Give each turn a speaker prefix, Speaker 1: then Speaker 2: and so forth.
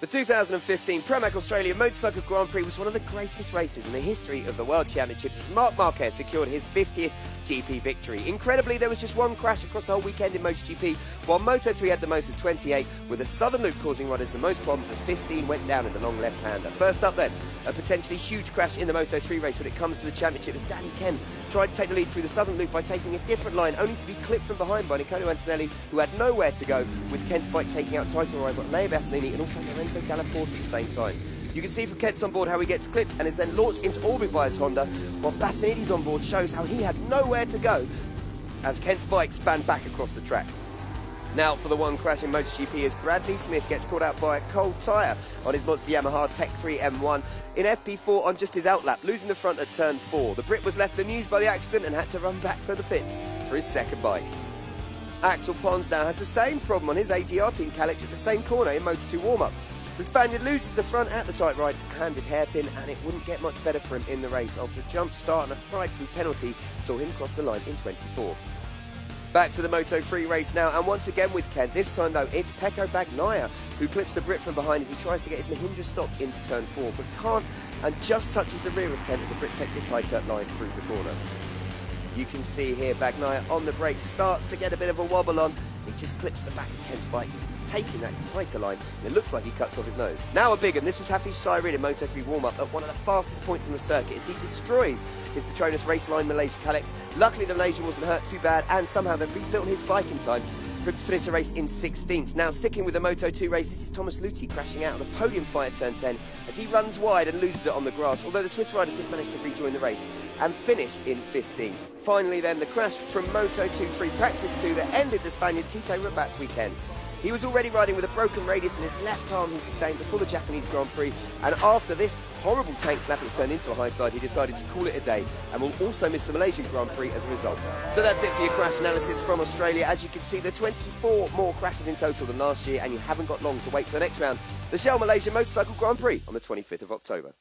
Speaker 1: The 2015 Pramac Australia Motorcycle Grand Prix was one of the greatest races in the history of the World Championships as Marc Marquez secured his 50th GP victory. Incredibly, there was just one crash across the whole weekend in MotoGP, while Moto3 had the most of 28, with the southern loop causing riders the most problems as 15 went down in the long left-hander. First up then, a potentially huge crash in the Moto3 race when it comes to the championship as Danny Ken tried to take the lead through the southern loop by taking a different line, only to be clipped from behind by Nicolò Antonelli, who had nowhere to go, with Ken's bike taking out title rival Leo Bastianini and also Lorenzo at the same time. You can see from Kent's on board how he gets clipped and is then launched into orbit by his Honda, while Bastianini's on board shows how he had nowhere to go as Kent's bike span back across the track. Now for the one crash in MotoGP as Bradley Smith gets caught out by a cold tyre on his monster Yamaha Tech 3 M1 in FP4 on just his outlap, losing the front at turn 4. The Brit was left bemused by the accident and had to run back for the pits for his second bike. Axel Pons now has the same problem on his AGR team Calix at the same corner in Moto2 warm-up. The Spaniard loses the front at the tight right-handed hairpin, and it wouldn't get much better for him in the race after a jump start and a frightful penalty saw him cross the line in 24th. Back to the Moto3 race now, and once again with Ken. This time though, it's Pecco Bagnaia who clips the Brit from behind as he tries to get his Mahindra stopped into turn 4, but can't, and just touches the rear of Ken as the Brit takes a tighter line through the corner. You can see here Bagnaia on the brake starts to get a bit of a wobble on. He just clips the back of Ken's bike, who's taking that tighter line, and it looks like he cuts off his nose. Now a big one. This was Hafiz Syed in Moto3 warm-up at one of the fastest points on the circuit as he destroys his Petronas race line Malaysia Calix. Luckily the Malaysian wasn't hurt too bad, and somehow they rebuilt his bike in time to finish the race in 16th. Now sticking with the Moto2 race, this is Thomas Luthi crashing out of the podium fight at turn 10 as he runs wide and loses it on the grass, although the Swiss rider did manage to rejoin the race and finish in 15th. Finally then, the crash from Moto2 free practice 2 that ended the Spaniard Tito Rabat's weekend. He was already riding with a broken radius in his left arm he sustained before the Japanese Grand Prix, and after this horrible tank slap it turned into a high side, he decided to call it a day and will also miss the Malaysian Grand Prix as a result. So that's it for your crash analysis from Australia. As you can see, there are 24 more crashes in total than last year, and you haven't got long to wait for the next round, the Shell Malaysia Motorcycle Grand Prix on the 25th of October.